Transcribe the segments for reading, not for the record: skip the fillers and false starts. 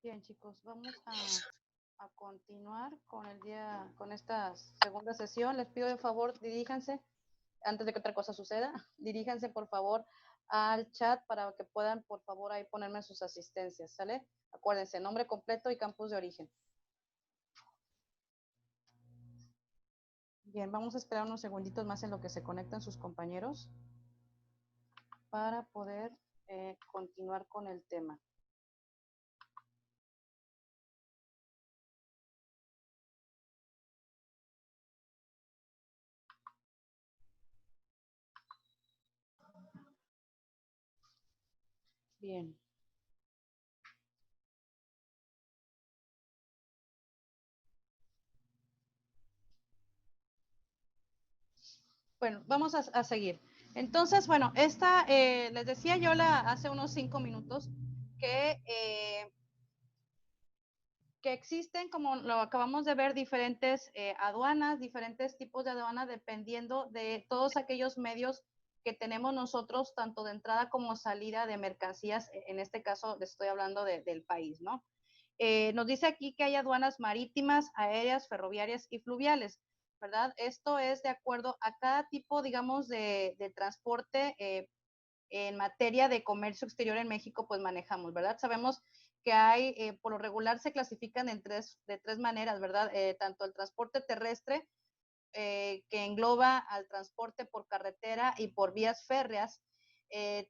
Bien, chicos, vamos a continuar con esta segunda sesión. Les pido de favor, diríjanse, antes de que otra cosa suceda, diríjanse por favor al chat para que puedan, por favor, ahí ponerme sus asistencias, ¿sale? Acuérdense, nombre completo y campus de origen. Bien, vamos a esperar unos segunditos más en lo que se conectan sus compañeros para poder continuar con el tema. Bien. Bueno, vamos a seguir. Entonces, bueno, les decía yo hace unos 5 minutos que existen, como lo acabamos de ver, diferentes aduanas, diferentes tipos de aduanas, dependiendo de todos aquellos medios que tenemos nosotros, tanto de entrada como salida de mercancías. En este caso, les estoy hablando del país, ¿no? Nos dice aquí que hay aduanas marítimas, aéreas, ferroviarias y fluviales, ¿verdad? Esto es de acuerdo a cada tipo, digamos, de transporte en materia de comercio exterior en México, pues manejamos, ¿verdad? Sabemos que hay, por lo regular se clasifican de tres maneras, ¿verdad? Tanto el transporte terrestre, que engloba al transporte por carretera y por vías férreas.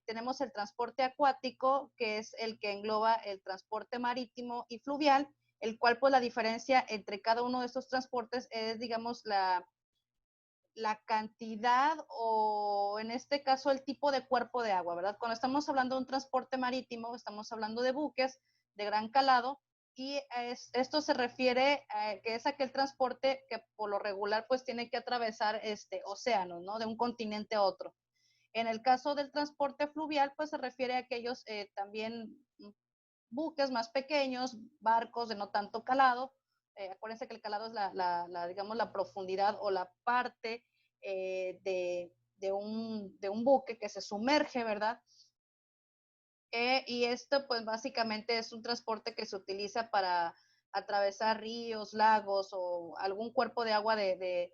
Tenemos el transporte acuático, que es el que engloba el transporte marítimo y fluvial, el cual pues la diferencia entre cada uno de estos transportes es, digamos, la cantidad o en este caso el tipo de cuerpo de agua, ¿verdad? Cuando estamos hablando de un transporte marítimo, estamos hablando de buques de gran calado y esto se refiere a que es aquel transporte que por lo regular pues tiene que atravesar océanos, ¿no? De un continente a otro. En el caso del transporte fluvial, pues se refiere a aquellos también buques más pequeños, barcos de no tanto calado. Acuérdense que el calado es digamos, la profundidad o la parte de un buque que se sumerge, ¿verdad? Y esto, pues básicamente es un transporte que se utiliza para atravesar ríos, lagos o algún cuerpo de agua de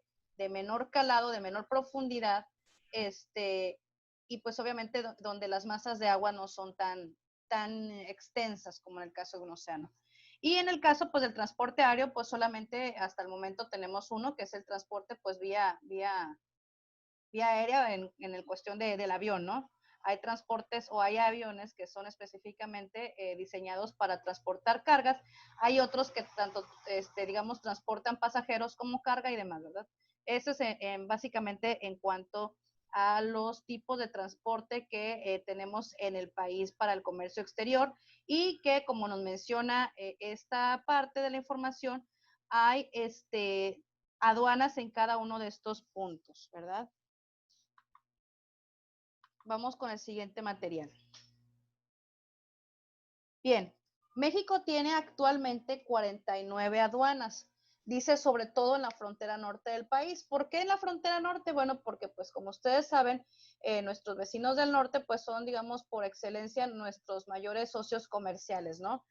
menor calado, de menor profundidad, y pues obviamente donde las masas de agua no son tan extensas como en el caso de un océano. Y en el caso pues del transporte aéreo, pues solamente hasta el momento tenemos uno, que es el transporte pues vía aérea en el cuestión del avión, ¿no? Hay transportes o hay aviones que son específicamente diseñados para transportar cargas. Hay otros que tanto, digamos, transportan pasajeros como carga y demás, ¿verdad? Eso es básicamente en cuanto a los tipos de transporte que tenemos en el país para el comercio exterior y que, como nos menciona esta parte de la información, hay aduanas en cada uno de estos puntos, ¿verdad? Vamos con el siguiente material. Bien, México tiene actualmente 49 aduanas. Dice sobre todo en la frontera norte del país. ¿Por qué en la frontera norte? Bueno, porque pues como ustedes saben, nuestros vecinos del norte pues son, digamos, por excelencia nuestros mayores socios comerciales, ¿no?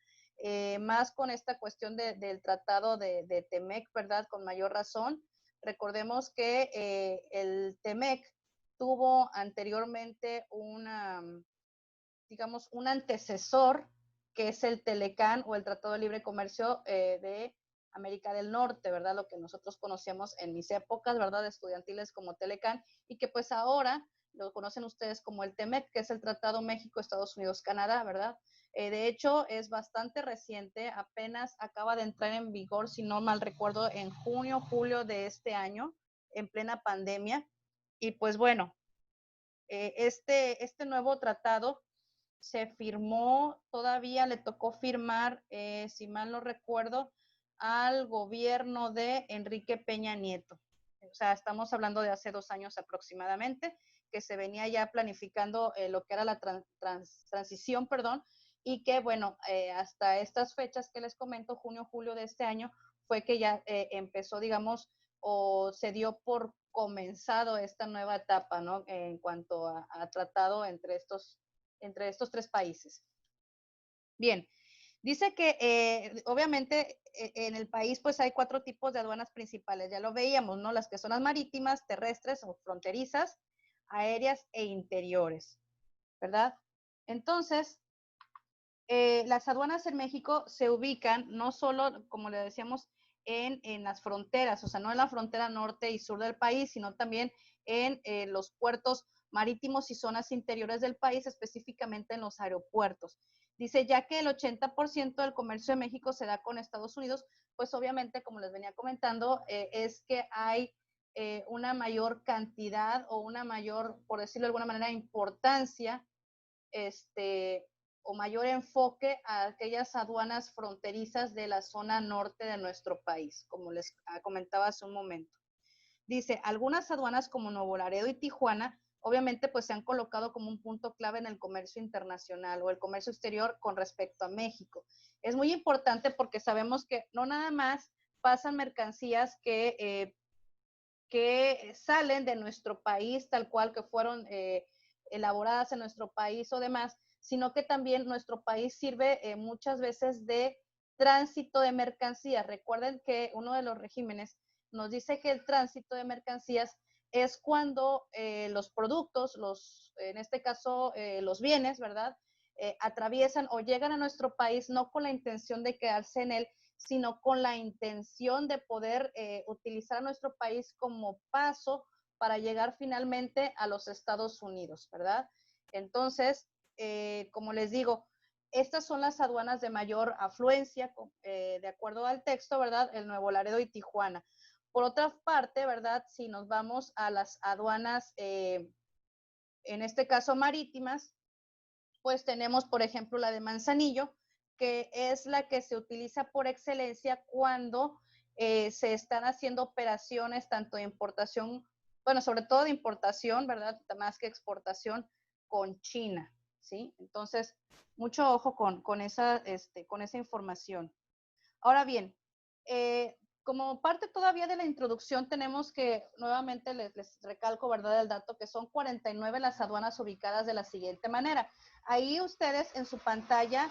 Más con esta cuestión del tratado de TEMEC, ¿verdad? Con mayor razón. Recordemos que el TEMEC tuvo anteriormente digamos, un antecesor que es el Telecán o el Tratado de Libre Comercio de América del Norte, ¿verdad? Lo que nosotros conocíamos en mis épocas, ¿verdad? Estudiantiles como Telecán y que pues ahora lo conocen ustedes como el TEMEC, que es el Tratado México, Estados Unidos, Canadá, ¿verdad? De hecho, es bastante reciente, apenas acaba de entrar en vigor, si no mal recuerdo, en junio, julio de este año, en plena pandemia. Y pues bueno, este nuevo tratado se firmó, todavía le tocó firmar, si mal no recuerdo, al gobierno de Enrique Peña Nieto. O sea, estamos hablando de hace 2 años aproximadamente, que se venía ya planificando lo que era la transición, perdón, y que, bueno, hasta estas fechas que les comento, junio, julio de este año, fue que ya empezó, digamos, o se dio por comenzado esta nueva etapa, ¿no? En cuanto a tratado entre estos tres países. Bien, Dice que obviamente en el país pues hay 4 tipos de aduanas principales, ya lo veíamos, ¿no? Las que son las marítimas, terrestres o fronterizas, aéreas e interiores, ¿verdad? Entonces, las aduanas en México se ubican no solo, como le decíamos, en las fronteras, o sea, no en la frontera norte y sur del país, sino también en los puertos marítimos y zonas interiores del país, específicamente en los aeropuertos. Dice, ya que el 80% del comercio de México se da con Estados Unidos, pues obviamente, como les venía comentando, es que hay una mayor cantidad o una mayor, por decirlo de alguna manera, importancia o mayor enfoque a aquellas aduanas fronterizas de la zona norte de nuestro país, como les comentaba hace un momento. Dice, algunas aduanas como Nuevo Laredo y Tijuana, obviamente pues se han colocado como un punto clave en el comercio internacional o el comercio exterior con respecto a México. Es muy importante porque sabemos que no nada más pasan mercancías que salen de nuestro país tal cual que fueron elaboradas en nuestro país o demás, sino que también nuestro país sirve muchas veces de tránsito de mercancías. Recuerden que uno de los regímenes nos dice que el tránsito de mercancías es cuando los productos, en este caso los bienes, ¿verdad? Atraviesan o llegan a nuestro país no con la intención de quedarse en él, sino con la intención de poder utilizar nuestro país como paso para llegar finalmente a los Estados Unidos, ¿verdad? Entonces, como les digo, estas son las aduanas de mayor afluencia, de acuerdo al texto, ¿verdad? El Nuevo Laredo y Tijuana. Por otra parte, ¿verdad? Si nos vamos a las aduanas, en este caso marítimas, pues tenemos, por ejemplo, la de Manzanillo, que es la que se utiliza por excelencia cuando se están haciendo operaciones tanto de importación, bueno, sobre todo de importación, ¿verdad? Más que exportación con China, ¿sí? Entonces, mucho ojo con esa información. Ahora bien, como parte todavía de la introducción, tenemos que, nuevamente les recalco, ¿verdad? El dato que son 49 las aduanas ubicadas de la siguiente manera. Ahí ustedes en su pantalla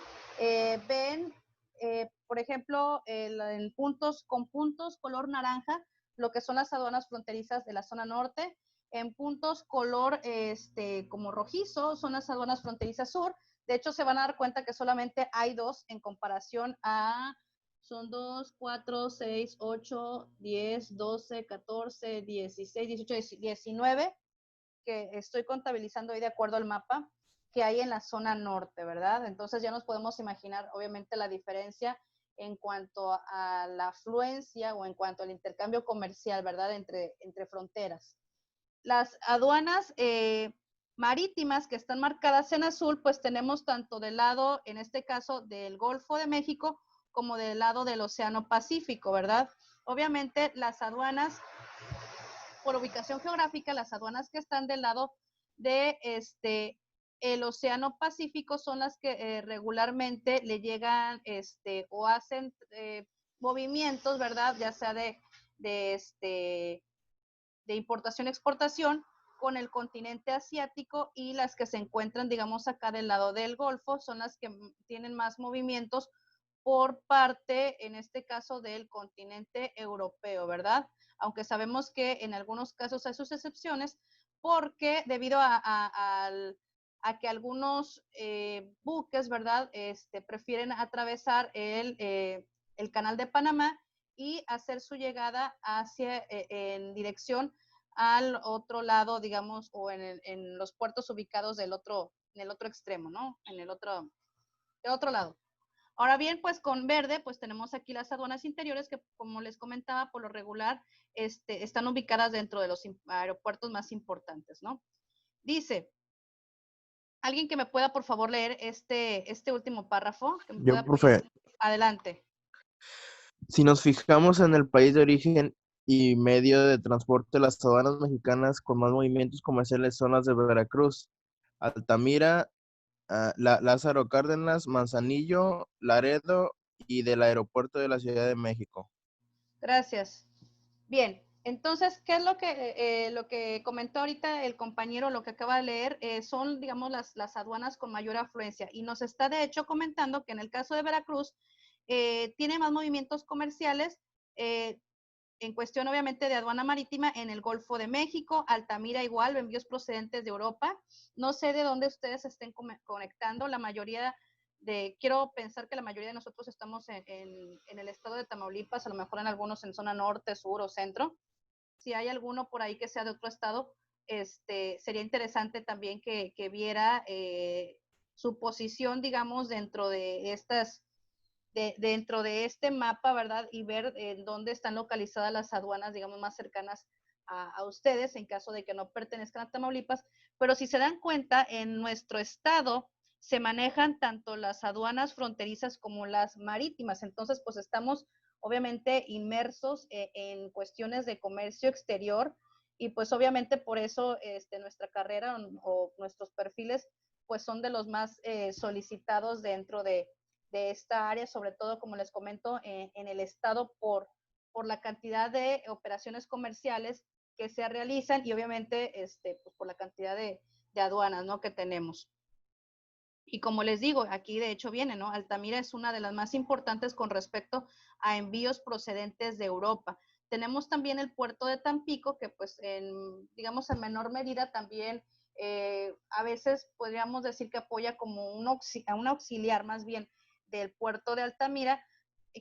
ven, por ejemplo, en puntos con puntos color naranja, lo que son las aduanas fronterizas de la zona norte. En puntos color como rojizo son las aduanas fronterizas sur. De hecho, se van a dar cuenta que solamente hay 2 en comparación a son 2, 4, 6, 8, 10, 12, 14, 16, 18, 19, que estoy contabilizando ahí de acuerdo al mapa que hay en la zona norte, ¿verdad? Entonces ya nos podemos imaginar, obviamente, la diferencia en cuanto a la afluencia o en cuanto al intercambio comercial, ¿verdad? Entre fronteras. Las aduanas marítimas que están marcadas en azul, pues tenemos tanto del lado, en este caso, del Golfo de México, como del lado del Océano Pacífico, ¿verdad? Obviamente las aduanas, por ubicación geográfica, las aduanas que están del lado de el Océano Pacífico son las que regularmente le llegan o hacen movimientos, ¿verdad? Ya sea de importación-exportación con el continente asiático, y las que se encuentran, digamos, acá del lado del Golfo son las que tienen más movimientos por parte, en este caso, del continente europeo, ¿verdad? Aunque sabemos que en algunos casos hay sus excepciones, porque debido a que algunos buques, ¿verdad? Prefieren atravesar el canal de Panamá y hacer su llegada en dirección al otro lado, digamos, o en los puertos ubicados en el otro extremo, ¿no? En el otro lado. Ahora bien, pues con verde, pues tenemos aquí las aduanas interiores que, como les comentaba, por lo regular están ubicadas dentro de los aeropuertos más importantes, ¿no? Dice, alguien que me pueda, por favor, leer este último párrafo, que me Yo, pueda apoyar. profe, Adelante. si nos fijamos en el país de origen y medio de transporte, las aduanas mexicanas con más movimientos comerciales son las de Veracruz, Altamira, Lázaro Cárdenas, Manzanillo, Laredo y del aeropuerto de la Ciudad de México. Gracias. Bien, Entonces, ¿qué es lo que comentó ahorita el compañero, lo que acaba de leer? Son, digamos, las aduanas con mayor afluencia. Y nos está, de hecho, comentando que en el caso de Veracruz, tiene más movimientos comerciales, en cuestión, obviamente, de aduana marítima en el Golfo de México, Altamira igual, envíos procedentes de Europa. No sé de dónde ustedes estén conectando. La mayoría quiero pensar que la mayoría de nosotros estamos en el estado de Tamaulipas, a lo mejor en algunos en zona norte, sur o centro. Si hay alguno por ahí que sea de otro estado, sería interesante también que viera su posición, digamos, dentro de este mapa, ¿verdad? Y ver en dónde están localizadas las aduanas, digamos, más cercanas a ustedes, en caso de que no pertenezcan a Tamaulipas. Pero si se dan cuenta, en nuestro estado se manejan tanto las aduanas fronterizas como las marítimas. Entonces, pues estamos obviamente inmersos en cuestiones de comercio exterior y pues obviamente por eso nuestra carrera o nuestros perfiles pues son de los más solicitados dentro de esta área, sobre todo, como les comento, en el estado por la cantidad de operaciones comerciales que se realizan y obviamente pues por la cantidad de aduanas, ¿no?, que tenemos. Y como les digo, aquí de hecho viene, ¿no? Altamira es una de las más importantes con respecto a envíos procedentes de Europa. Tenemos también el puerto de Tampico, que pues digamos en menor medida también a veces podríamos decir que apoya como un auxiliar más bien del puerto de Altamira,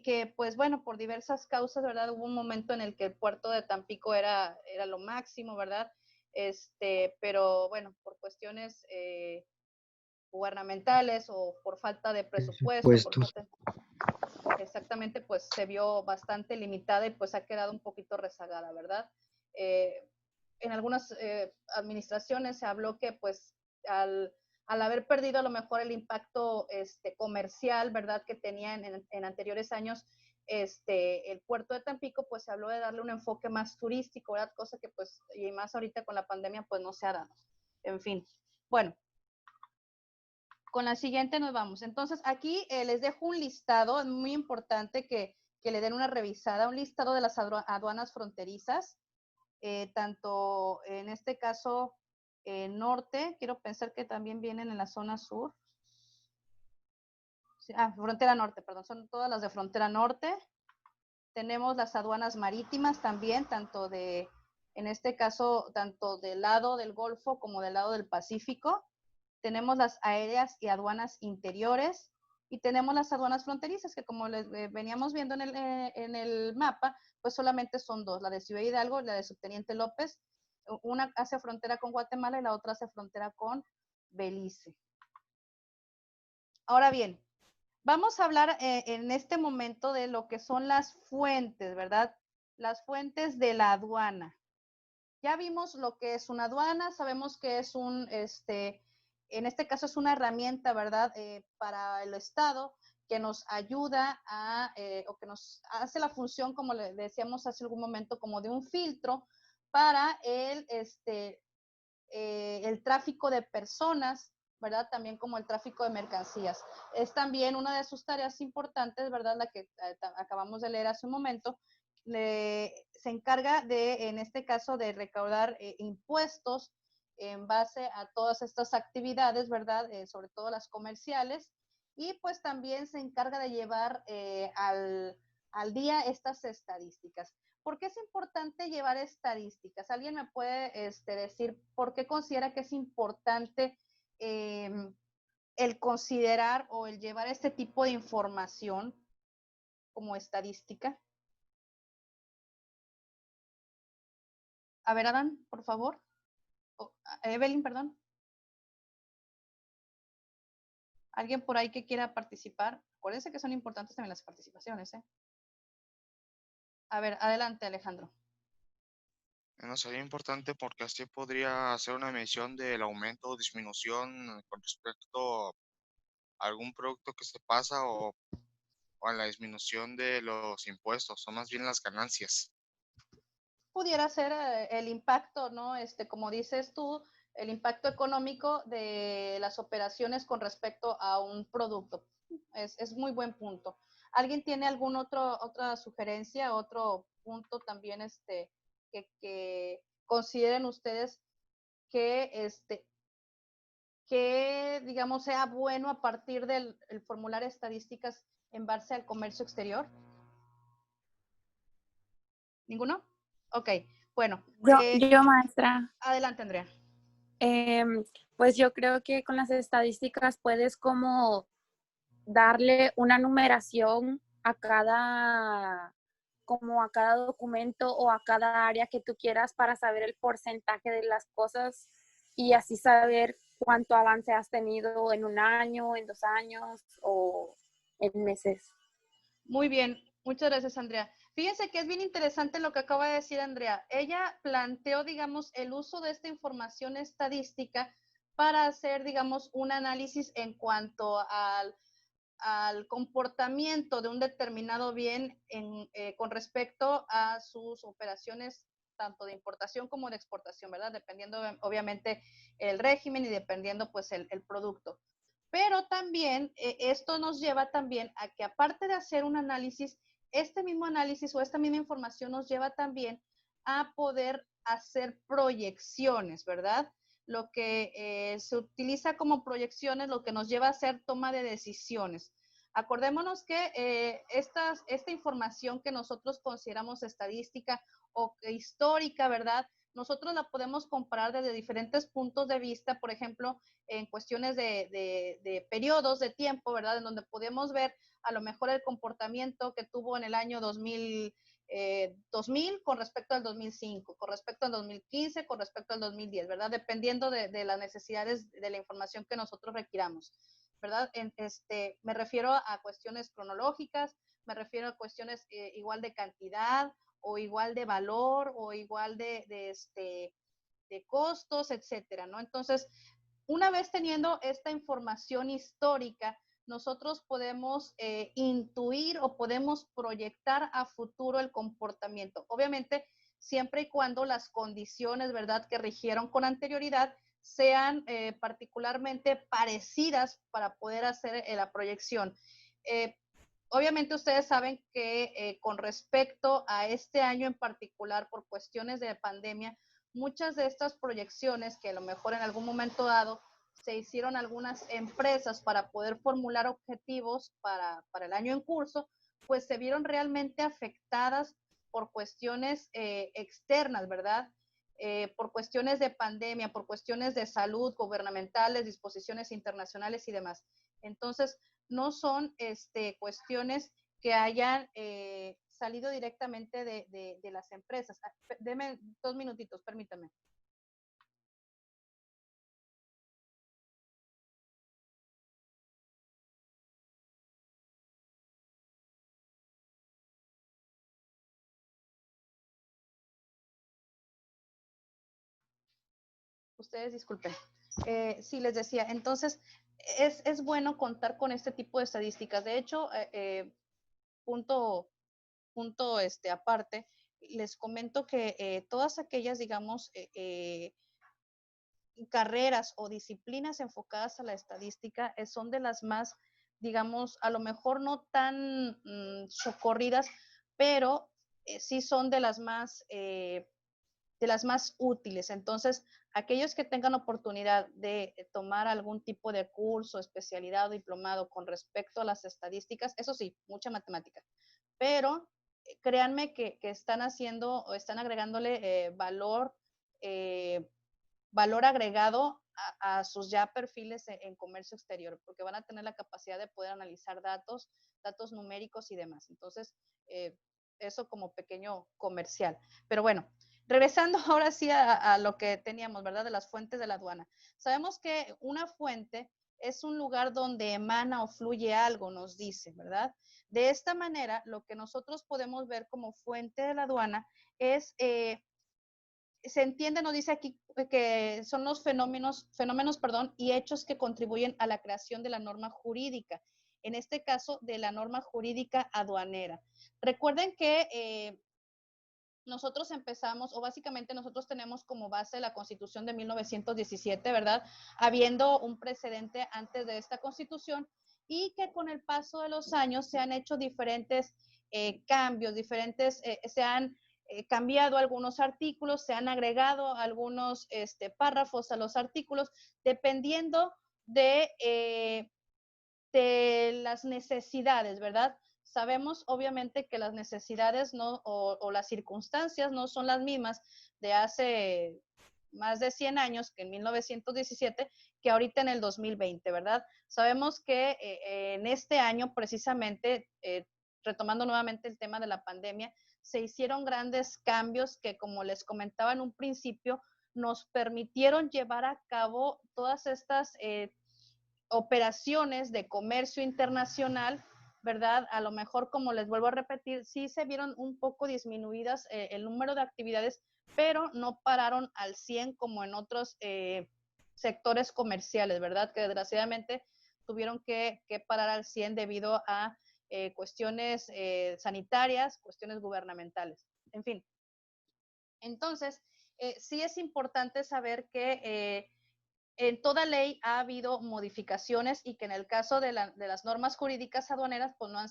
que pues bueno, por diversas causas, ¿verdad? Hubo un momento en el que el puerto de Tampico era lo máximo, ¿verdad? Pero bueno, por cuestiones gubernamentales o por falta de presupuesto, por Presupuestos. falta, exactamente, pues se vio bastante limitada y pues ha quedado un poquito rezagada, ¿verdad? Eh, en algunas administraciones se habló que pues al haber perdido a lo mejor el impacto comercial, ¿verdad?, que tenía en anteriores años, el puerto de Tampico, pues se habló de darle un enfoque más turístico, ¿verdad? Cosa que pues, y más ahorita con la pandemia, pues no se ha dado. En fin, bueno, con la siguiente nos vamos. Entonces, aquí les dejo un listado, es muy importante que le den una revisada, un listado de las aduanas fronterizas, tanto en este caso norte, quiero pensar que también vienen en la zona sur. Sí, frontera norte, perdón, son todas las de frontera norte. Tenemos las aduanas marítimas también, en este caso, tanto del lado del Golfo como del lado del Pacífico. Tenemos las aéreas y aduanas interiores y tenemos las aduanas fronterizas, que como les veníamos viendo en el mapa, pues solamente son dos, la de Ciudad Hidalgo y la de Subteniente López. Una hace frontera con Guatemala y la otra hace frontera con Belice. Ahora bien, vamos a hablar en este momento de lo que son las fuentes, ¿verdad? Las fuentes de la aduana. Ya vimos lo que es una aduana, sabemos que es en este caso es una herramienta, ¿verdad?, para el Estado que nos ayuda o que nos hace la función, como le decíamos hace algún momento, como de un filtro para el tráfico de personas, ¿verdad? También como el tráfico de mercancías. Es también una de sus tareas importantes, ¿verdad? La que acabamos de leer hace un momento. Se encarga en este caso, de recaudar impuestos en base a todas estas actividades, ¿verdad? Sobre todo las comerciales. Y pues también se encarga de llevar al día estas estadísticas. ¿Por qué es importante llevar estadísticas? ¿Alguien me puede decir por qué considera que es importante el considerar o el llevar este tipo de información como estadística? A ver, Adán, por favor. Evelyn, perdón. ¿Alguien por ahí que quiera participar? Acuérdense que son importantes también las participaciones, ¿eh? A ver, adelante, Alejandro. No sería importante porque así podría hacer una medición del aumento o disminución con respecto a algún producto que se pasa o a la disminución de los impuestos, o más bien las ganancias. Pudiera ser el impacto, ¿no? Como dices tú, el impacto económico de las operaciones con respecto a un producto. Es muy buen punto. ¿Alguien tiene otra sugerencia, otro punto también que consideren ustedes que, que, digamos, sea bueno a partir del el formular estadísticas en base al comercio exterior? ¿Ninguno? Ok, bueno. Yo, maestra. Adelante, Andrea. Pues yo creo que con las estadísticas puedes como darle una numeración a cada, como a cada documento o a cada área que tú quieras para saber el porcentaje de las cosas y así saber cuánto avance has tenido en un año, en 2 años o en meses. Muy bien, muchas gracias, Andrea. Fíjense que es bien interesante lo que acaba de decir Andrea. Ella planteó, digamos, el uso de esta información estadística para hacer, digamos, un análisis en cuanto al comportamiento de un determinado bien con respecto a sus operaciones tanto de importación como de exportación, ¿verdad? Dependiendo obviamente el régimen y dependiendo pues el producto. Pero también esto nos lleva también a que aparte de hacer un análisis, este mismo análisis o esta misma información nos lleva también a poder hacer proyecciones, ¿verdad? Lo que se utiliza como proyecciones, lo que nos lleva a hacer toma de decisiones. Acordémonos que esta información que nosotros consideramos estadística o histórica, ¿verdad? Nosotros la podemos comparar desde diferentes puntos de vista, por ejemplo, en cuestiones de periodos de tiempo, ¿verdad? En donde podemos ver a lo mejor el comportamiento que tuvo en el año 2000 con respecto al 2005, con respecto al 2015, con respecto al 2010, ¿verdad? Dependiendo de las necesidades de la información que nosotros requiramos, ¿verdad? Me refiero a cuestiones cronológicas, me refiero a cuestiones igual de cantidad o igual de valor o igual de costos, etcétera, ¿no? Entonces, una vez teniendo esta información histórica, nosotros podemos intuir o podemos proyectar a futuro el comportamiento. Obviamente, siempre y cuando las condiciones, ¿verdad?, que rigieron con anterioridad sean particularmente parecidas para poder hacer la proyección. Obviamente ustedes saben que con respecto a este año en particular, por cuestiones de pandemia, muchas de estas proyecciones que a lo mejor en algún momento dado se hicieron algunas empresas para poder formular objetivos para el año en curso, pues se vieron realmente afectadas por cuestiones externas, ¿verdad? Por cuestiones de pandemia, por cuestiones de salud gubernamentales, disposiciones internacionales y demás. Entonces, no son cuestiones que hayan salido directamente de las empresas. Deme 2 minutitos, permítame. Ustedes disculpen. Sí, les decía, entonces es bueno contar con este tipo de estadísticas. De hecho, punto aparte, les comento que todas aquellas, digamos, carreras o disciplinas enfocadas a la estadística son de las más, digamos, a lo mejor no tan socorridas, pero sí son de las más útiles. Entonces, aquellos que tengan oportunidad de tomar algún tipo de curso, especialidad o diplomado con respecto a las estadísticas, eso sí, mucha matemática, pero créanme que están haciendo o están agregándole valor agregado a sus ya perfiles en comercio exterior, porque van a tener la capacidad de poder analizar datos numéricos y demás. Entonces, eso como pequeño comercial. Pero bueno, regresando ahora sí a lo que teníamos, ¿verdad? De las fuentes de la aduana. Sabemos que una fuente es un lugar donde emana o fluye algo, nos dice, ¿verdad? De esta manera, lo que nosotros podemos ver como fuente de la aduana es, se entiende, nos dice aquí que son los fenómenos, y hechos que contribuyen a la creación de la norma jurídica, en este caso de la norma jurídica aduanera. Recuerden que nosotros empezamos, o básicamente nosotros tenemos como base la Constitución de 1917, ¿verdad? Habiendo un precedente antes de esta Constitución y que con el paso de los años se han hecho diferentes cambios, se han cambiado algunos artículos, se han agregado algunos párrafos a los artículos, dependiendo de las necesidades, ¿verdad? Sabemos obviamente que las necesidades no, o las circunstancias no son las mismas de hace más de 100 años, que en 1917, que ahorita en el 2020, ¿verdad? Sabemos que en este año precisamente, retomando nuevamente el tema de la pandemia, se hicieron grandes cambios que, como les comentaba en un principio, nos permitieron llevar a cabo todas estas operaciones de comercio internacional, ¿verdad? A lo mejor, como les vuelvo a repetir, sí se vieron un poco disminuidas el número de actividades, pero no pararon al 100 como en otros sectores comerciales, ¿verdad? Que desgraciadamente tuvieron que parar al 100 debido a cuestiones sanitarias, cuestiones gubernamentales, en fin. Entonces, sí es importante saber que en toda ley ha habido modificaciones y que en el caso de las normas jurídicas aduaneras, pues no han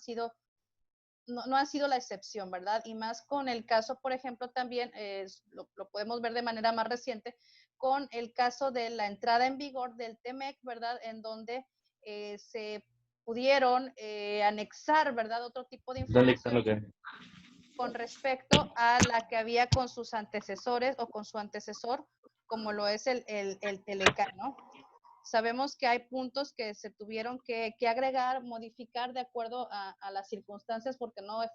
sido la excepción, ¿verdad? Y más con el caso, por ejemplo, también lo podemos ver de manera más reciente, con el caso de la entrada en vigor del TEMEC, ¿verdad? En donde se pudieron anexar, ¿verdad? Otro tipo de información con respecto a la que había con sus antecesores o con su antecesor, como lo es el Telecán, ¿no? Sabemos que hay puntos que se tuvieron que agregar, modificar de acuerdo a las circunstancias, porque no es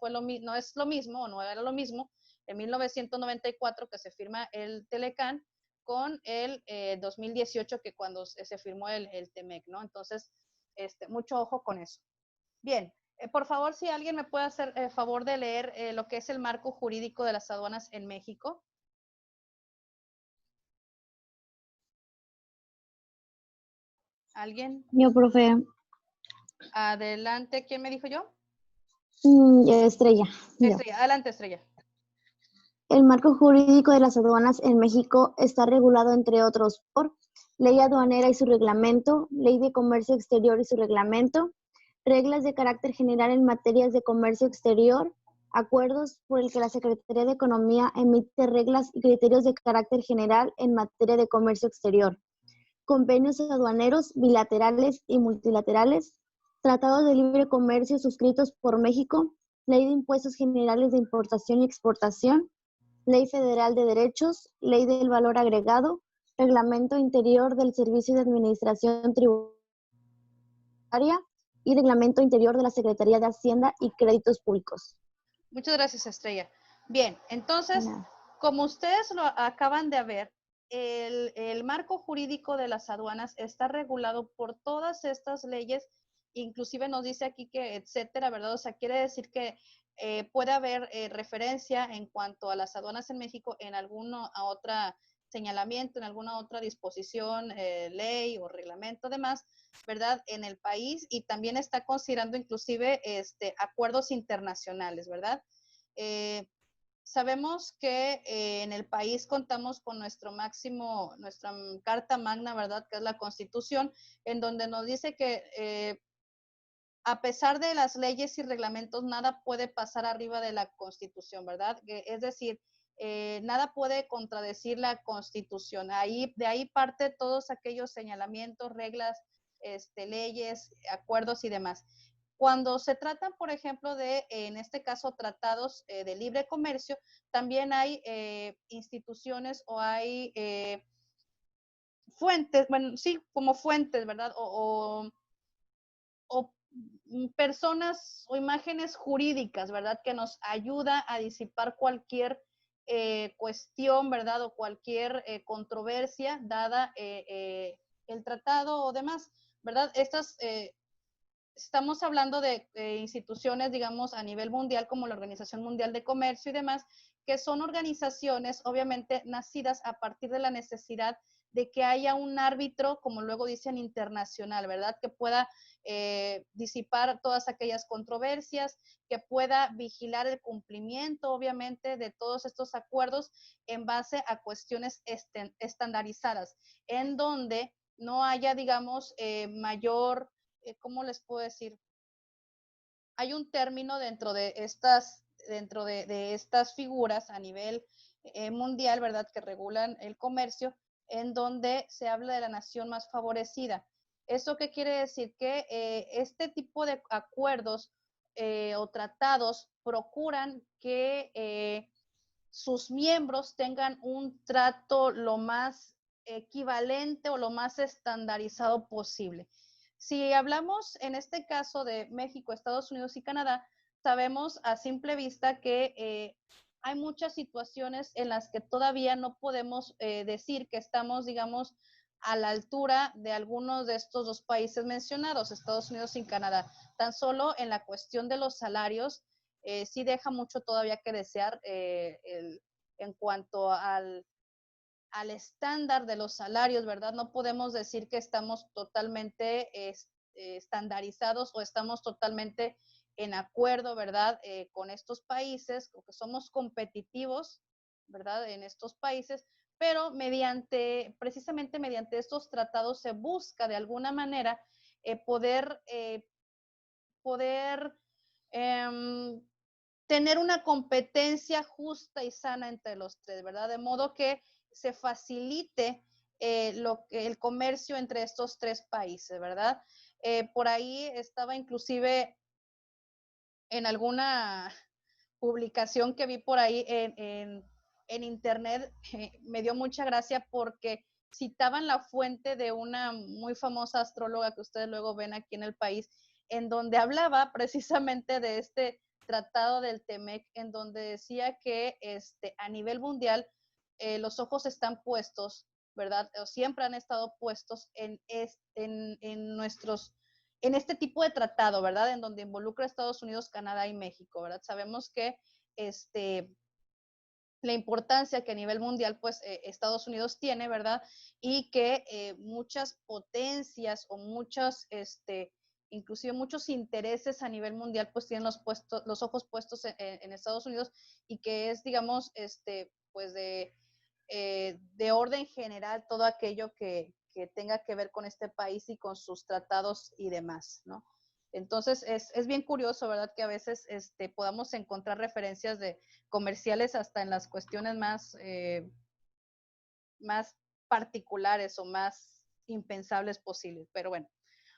lo mismo, o no era lo mismo, en 1994 que se firma el Telecán con el 2018 que cuando se firmó el TEMEC, ¿no? Entonces, mucho ojo con eso. Bien, por favor, si alguien me puede hacer el favor de leer lo que es el marco jurídico de las aduanas en México. ¿Alguien? Yo, profe. Adelante, ¿quién me dijo yo? Estrella. Estrella, adelante, Estrella. El marco jurídico de las aduanas en México está regulado, entre otros, por Ley Aduanera y su reglamento, Ley de Comercio Exterior y su reglamento, reglas de carácter general en materias de comercio exterior, acuerdos por el que la Secretaría de Economía emite reglas y criterios de carácter general en materia de comercio exterior, convenios aduaneros bilaterales y multilaterales, tratados de libre comercio suscritos por México, Ley de Impuestos Generales de Importación y Exportación, Ley Federal de Derechos, Ley del Valor Agregado, Reglamento Interior del Servicio de Administración Tributaria y Reglamento Interior de la Secretaría de Hacienda y Créditos Públicos. Muchas gracias, Estrella. Bien, entonces, como ustedes lo acaban de ver, el marco jurídico de las aduanas está regulado por todas estas leyes, inclusive nos dice aquí que etcétera, ¿verdad? O sea, quiere decir que puede haber referencia en cuanto a las aduanas en México en alguna otra señalamiento, en alguna otra disposición, ley o reglamento, demás, ¿verdad? En el país, y también está considerando inclusive acuerdos internacionales, ¿verdad? Sabemos que en el país contamos con nuestra carta magna, ¿verdad? Que es la Constitución, en donde nos dice que a pesar de las leyes y reglamentos, nada puede pasar arriba de la Constitución, ¿verdad? Es decir, nada puede contradecir la Constitución. De ahí parte todos aquellos señalamientos, reglas, leyes, acuerdos y demás. Cuando se tratan, por ejemplo, en este caso, tratados de libre comercio, también hay instituciones o hay fuentes, bueno, sí, como fuentes, ¿verdad? O personas o imágenes jurídicas, ¿verdad? Que nos ayuda a disipar cualquier cuestión, ¿verdad? O cualquier controversia dada el tratado o demás, ¿verdad? Estamos hablando de instituciones, digamos, a nivel mundial, como la Organización Mundial de Comercio y demás, que son organizaciones, obviamente, nacidas a partir de la necesidad de que haya un árbitro, como luego dicen, internacional, ¿verdad? Que pueda disipar todas aquellas controversias, que pueda vigilar el cumplimiento, obviamente, de todos estos acuerdos en base a cuestiones estandarizadas, en donde no haya, digamos, mayor, ¿cómo les puedo decir? Hay un término dentro de dentro de estas figuras a nivel mundial, ¿verdad?, que regulan el comercio, en donde se habla de la nación más favorecida. ¿Eso qué quiere decir? Que este tipo de acuerdos o tratados procuran que sus miembros tengan un trato lo más equivalente o lo más estandarizado posible. Si hablamos en este caso de México, Estados Unidos y Canadá, sabemos a simple vista que hay muchas situaciones en las que todavía no podemos decir que estamos, digamos, a la altura de algunos de estos dos países mencionados, Estados Unidos y Canadá. Tan solo en la cuestión de los salarios, sí deja mucho todavía que desear en cuanto al estándar de los salarios, ¿verdad? No podemos decir que estamos totalmente estandarizados o estamos totalmente en acuerdo, ¿verdad? Con estos países, o que somos competitivos, ¿verdad? En estos países, pero precisamente mediante estos tratados se busca de alguna manera poder tener una competencia justa y sana entre los tres, ¿verdad? De modo que se facilite el comercio entre estos tres países, ¿verdad? Por ahí estaba inclusive en alguna publicación que vi por ahí en internet, me dio mucha gracia porque citaban la fuente de una muy famosa astróloga que ustedes luego ven aquí en el país, en donde hablaba precisamente de este tratado del TEMEC, en donde decía que a nivel mundial los ojos están puestos, ¿verdad? O siempre han estado puestos en este tipo de tratado, ¿verdad? En donde involucra a Estados Unidos, Canadá y México, ¿verdad? Sabemos que la importancia que a nivel mundial, pues, Estados Unidos tiene, ¿verdad? Y que muchas potencias o inclusive muchos intereses a nivel mundial, pues, tienen los ojos puestos en Estados Unidos y que es, digamos, pues, de orden general todo aquello que tenga que ver con este país y con sus tratados y demás, ¿no? Entonces, es bien curioso, ¿verdad? Que a veces podamos encontrar referencias de comerciales hasta en las cuestiones más particulares o más impensables posibles. Pero bueno,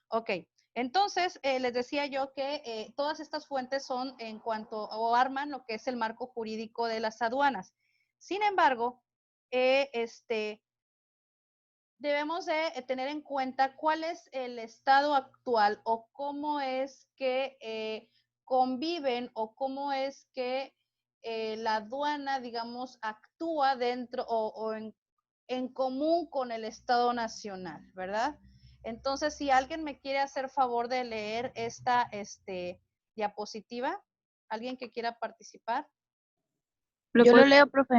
ok. Entonces, les decía yo que todas estas fuentes son en cuanto, o arman lo que es el marco jurídico de las aduanas. Sin embargo, debemos de tener en cuenta cuál es el estado actual o cómo es que conviven o cómo es que la aduana, digamos, actúa dentro o en común con el Estado Nacional, ¿verdad? Entonces, si alguien me quiere hacer favor de leer esta diapositiva, alguien que quiera participar. Yo lo leo, profe.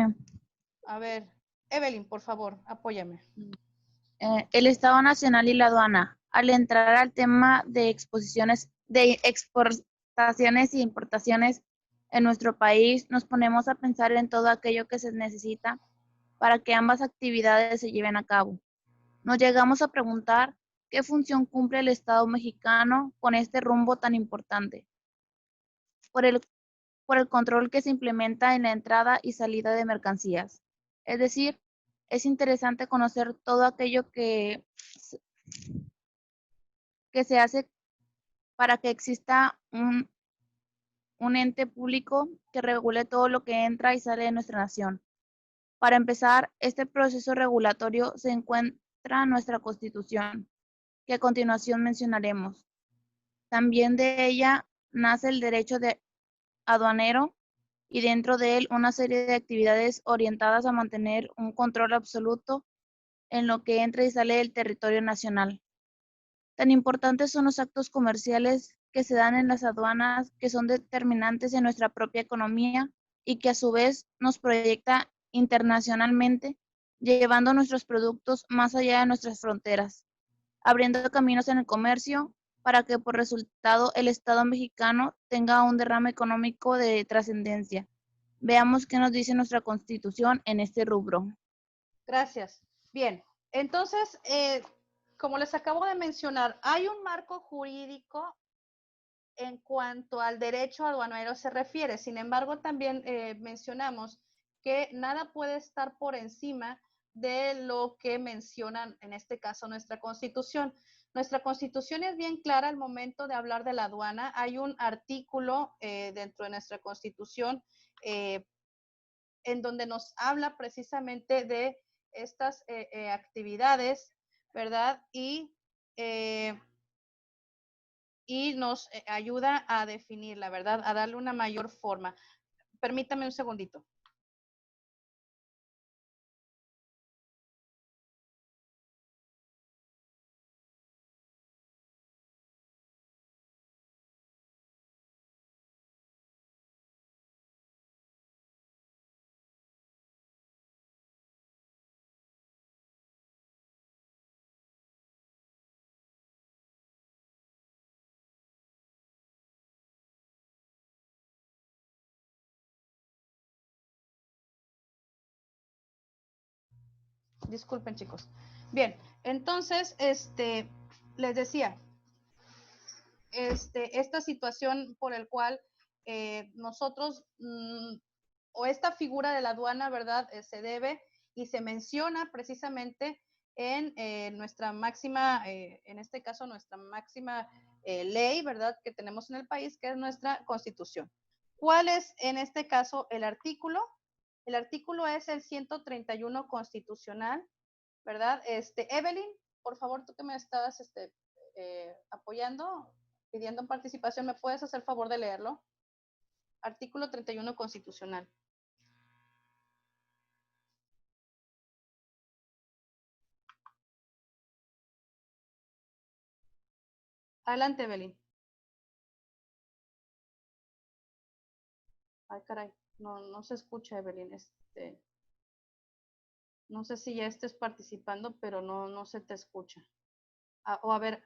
A ver, Evelyn, por favor, apóyame. El Estado Nacional y la aduana. Al entrar al tema de exportaciones e importaciones en nuestro país, nos ponemos a pensar en todo aquello que se necesita para que ambas actividades se lleven a cabo. Nos llegamos a preguntar qué función cumple el Estado mexicano con este rumbo tan importante. Por el control que se implementa en la entrada y salida de mercancías. Es decir, es interesante conocer todo aquello que se hace para que exista un ente público que regule todo lo que entra y sale de nuestra nación. Para empezar, este proceso regulatorio se encuentra en nuestra Constitución, que a continuación mencionaremos. También de ella nace el derecho de aduanero y dentro de él una serie de actividades orientadas a mantener un control absoluto en lo que entra y sale del territorio nacional. Tan importantes son los actos comerciales que se dan en las aduanas, que son determinantes en nuestra propia economía y que a su vez nos proyecta internacionalmente, llevando nuestros productos más allá de nuestras fronteras, abriendo caminos en el comercio para que por resultado el Estado mexicano tenga un derrame económico de trascendencia. Veamos qué nos dice nuestra Constitución en este rubro. Gracias. Bien, entonces, como les acabo de mencionar, hay un marco jurídico en cuanto al derecho aduanero se refiere. Sin embargo, también mencionamos que nada puede estar por encima de lo que mencionan, en este caso, nuestra Constitución. Nuestra Constitución es bien clara al momento de hablar de la aduana. Hay un artículo dentro de nuestra Constitución en donde nos habla precisamente de estas actividades, ¿verdad? Y nos ayuda a definirla, ¿verdad? A darle una mayor forma. Permítame un segundito. Disculpen, chicos. Bien, entonces, les decía, esta situación por el cual nosotros, o esta figura de la aduana, ¿verdad? Se debe y se menciona precisamente en nuestra máxima, en este caso, nuestra máxima ley, ¿verdad? Que tenemos en el país, que es nuestra Constitución. ¿Cuál es, en este caso, el artículo? El artículo es el 131 constitucional, ¿verdad? Evelyn, por favor, tú que me estabas apoyando, pidiendo participación, ¿me puedes hacer favor de leerlo? Artículo 31 constitucional. Adelante, Evelyn. Ay, caray, no se escucha, Evelyn. No sé si ya estés participando, pero no se te escucha. O a ver,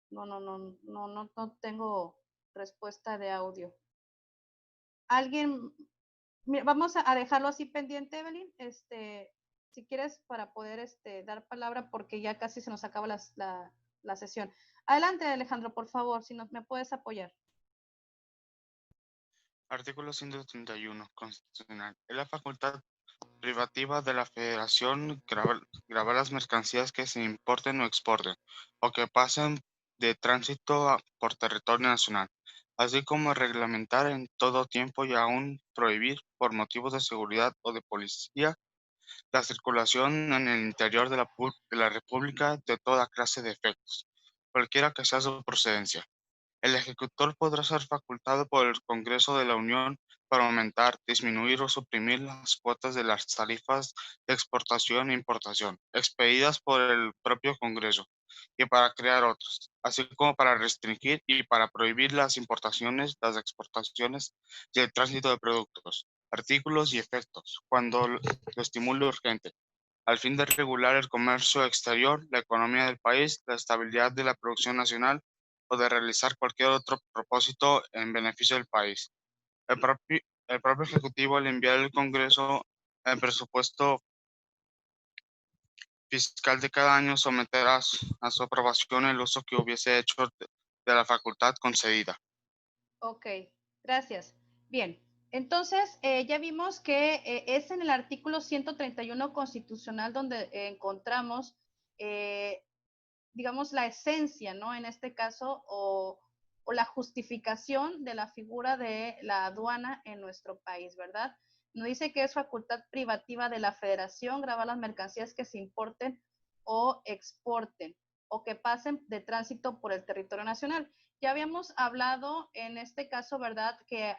no tengo respuesta de audio. ¿Alguien? Mira, vamos a dejarlo así pendiente, Evelyn. Si quieres, para poder dar palabra, porque ya casi se nos acaba la sesión. Adelante, Alejandro, por favor, si me puedes apoyar. Artículo 131 constitucional. Es la facultad privativa de la Federación gravar las mercancías que se importen o exporten, o que pasen de tránsito por territorio nacional, así como reglamentar en todo tiempo y aún prohibir, por motivos de seguridad o de policía, la circulación en el interior de la República de toda clase de efectos, cualquiera que sea su procedencia. El ejecutor podrá ser facultado por el Congreso de la Unión para aumentar, disminuir o suprimir las cuotas de las tarifas de exportación e importación, expedidas por el propio Congreso, y para crear otras, así como para restringir y para prohibir las importaciones, las exportaciones y el tránsito de productos, artículos y efectos, cuando lo estimule urgente, al fin de regular el comercio exterior, la economía del país, la estabilidad de la producción nacional o de realizar cualquier otro propósito en beneficio del país. El propio, el propio Ejecutivo, al enviar al Congreso el presupuesto fiscal de cada año, someterá a su aprobación el uso que hubiese hecho de la facultad concedida. Ok, gracias. Bien, entonces ya vimos que es en el artículo 131 constitucional donde encontramos, digamos, la esencia, ¿no? En este caso, o la justificación de la figura de la aduana en nuestro país, ¿verdad? Nos dice que es facultad privativa de la Federación gravar las mercancías que se importen o exporten o que pasen de tránsito por el territorio nacional. Ya habíamos hablado en este caso, ¿verdad? Que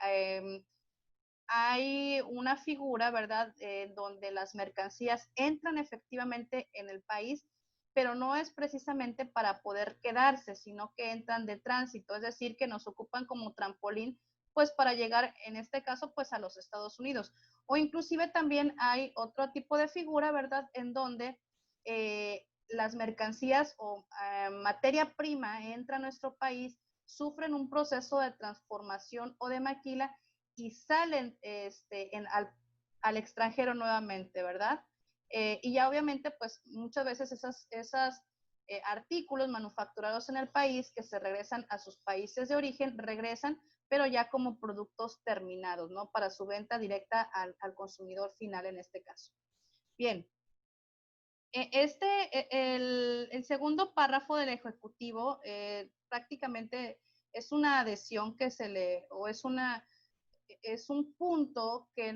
hay una figura, ¿verdad? Donde las mercancías entran efectivamente en el país, pero no es precisamente para poder quedarse, sino que entran de tránsito, es decir, que nos ocupan como trampolín, pues para llegar, en este caso, pues a los Estados Unidos. O inclusive también hay otro tipo de figura, ¿verdad? En donde las mercancías o materia prima entra a nuestro país, sufren un proceso de transformación o de maquila y salen al extranjero nuevamente, ¿verdad? Y ya obviamente, pues muchas veces esas artículos manufacturados en el país que se regresan a sus países de origen, regresan, pero ya como productos terminados, ¿no? Para su venta directa al consumidor final en este caso. Bien. El segundo párrafo del Ejecutivo prácticamente es una adhesión que se le, o es un punto que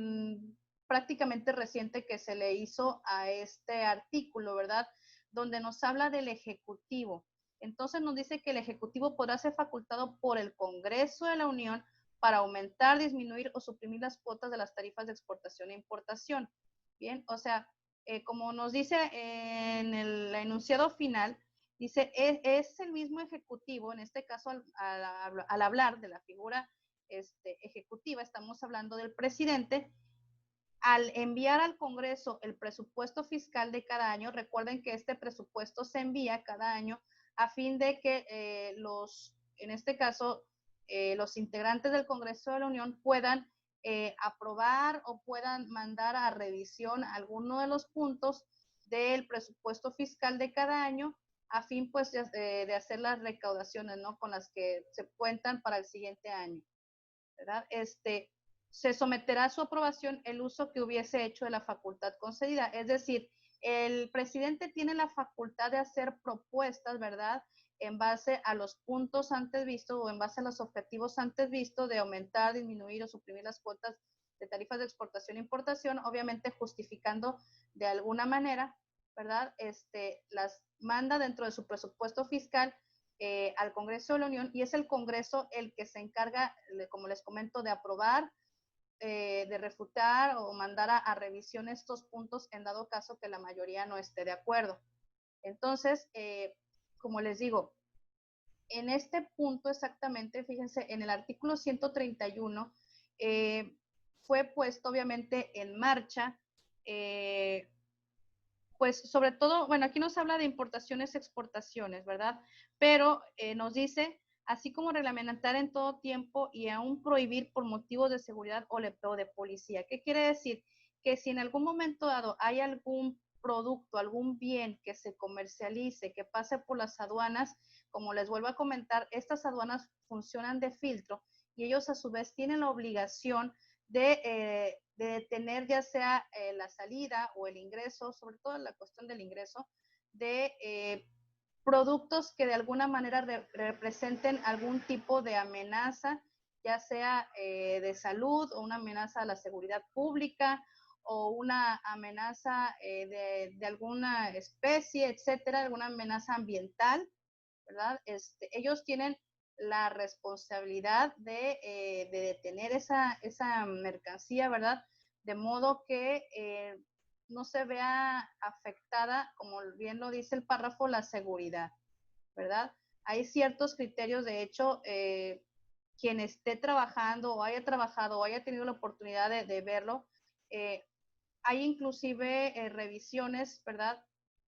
prácticamente reciente que se le hizo a este artículo, ¿verdad? Donde nos habla del Ejecutivo. Entonces nos dice que el Ejecutivo podrá ser facultado por el Congreso de la Unión para aumentar, disminuir o suprimir las cuotas de las tarifas de exportación e importación. Bien, o sea, como nos dice en el enunciado final, dice, es el mismo Ejecutivo, en este caso al hablar de la figura ejecutiva, estamos hablando del presidente, al enviar al Congreso el presupuesto fiscal de cada año, recuerden que este presupuesto se envía cada año a fin de que en este caso, los integrantes del Congreso de la Unión puedan aprobar o puedan mandar a revisión alguno de los puntos del presupuesto fiscal de cada año a fin pues de hacer las recaudaciones, ¿no? Con las que se cuentan para el siguiente año, ¿verdad? Se someterá a su aprobación el uso que hubiese hecho de la facultad concedida. Es decir, el presidente tiene la facultad de hacer propuestas, ¿verdad? En base a los puntos antes vistos o en base a los objetivos antes vistos de aumentar, disminuir o suprimir las cuotas de tarifas de exportación e importación, obviamente justificando de alguna manera, ¿verdad? Las manda dentro de su presupuesto fiscal al Congreso de la Unión y es el Congreso el que se encarga, como les comento, de aprobar, de refutar o mandar a revisión estos puntos en dado caso que la mayoría no esté de acuerdo. Entonces, como les digo, en este punto exactamente, fíjense, en el artículo 131 fue puesto obviamente en marcha, pues sobre todo, bueno, aquí nos habla de importaciones, exportaciones, ¿verdad? Pero nos dice, así como reglamentar en todo tiempo y aún prohibir por motivos de seguridad o de policía. ¿Qué quiere decir? Que si en algún momento dado hay algún producto, algún bien que se comercialice, que pase por las aduanas, como les vuelvo a comentar, estas aduanas funcionan de filtro y ellos a su vez tienen la obligación de detener ya sea la salida o el ingreso, sobre todo la cuestión del ingreso, de productos que de alguna manera representen algún tipo de amenaza, ya sea de salud o una amenaza a la seguridad pública o una amenaza de alguna especie, etcétera, alguna amenaza ambiental, ¿verdad? Ellos tienen la responsabilidad de detener esa mercancía, ¿verdad? De modo que no se vea afectada, como bien lo dice el párrafo, la seguridad, ¿verdad? Hay ciertos criterios, de hecho, quien esté trabajando o haya trabajado o haya tenido la oportunidad de verlo, hay inclusive revisiones, ¿verdad?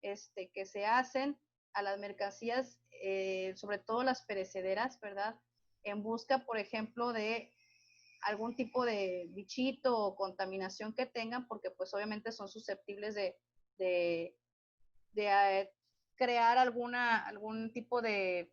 Que se hacen a las mercancías, sobre todo las perecederas, ¿verdad? En busca, por ejemplo, de algún tipo de bichito o contaminación que tengan, porque pues obviamente son susceptibles de crear algún tipo de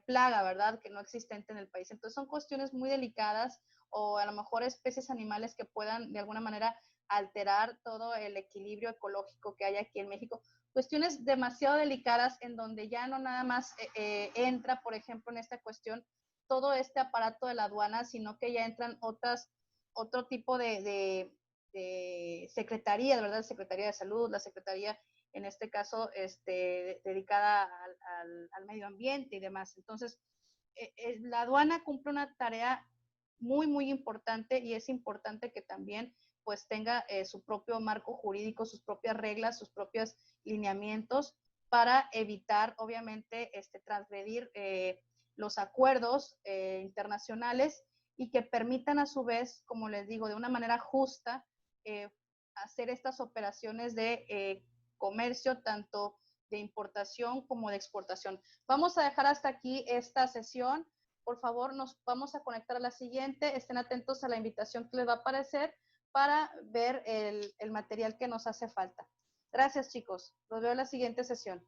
plaga, ¿verdad? Que no existente en el país. Entonces son cuestiones muy delicadas o a lo mejor especies animales que puedan de alguna manera alterar todo el equilibrio ecológico que hay aquí en México. Cuestiones demasiado delicadas en donde ya no nada más entra, por ejemplo, en esta cuestión todo este aparato de la aduana, sino que ya entran otro tipo de secretarías, ¿verdad? Secretaría de Salud, la Secretaría, en este caso, dedicada al medio ambiente y demás. Entonces, la aduana cumple una tarea muy, muy importante y es importante que también pues tenga su propio marco jurídico, sus propias reglas, sus propios lineamientos para evitar, obviamente, transgredir los acuerdos internacionales y que permitan a su vez, como les digo, de una manera justa, hacer estas operaciones de comercio, tanto de importación como de exportación. Vamos a dejar hasta aquí esta sesión. Por favor, nos vamos a conectar a la siguiente. Estén atentos a la invitación que les va a aparecer para ver el material que nos hace falta. Gracias, chicos. Los veo en la siguiente sesión.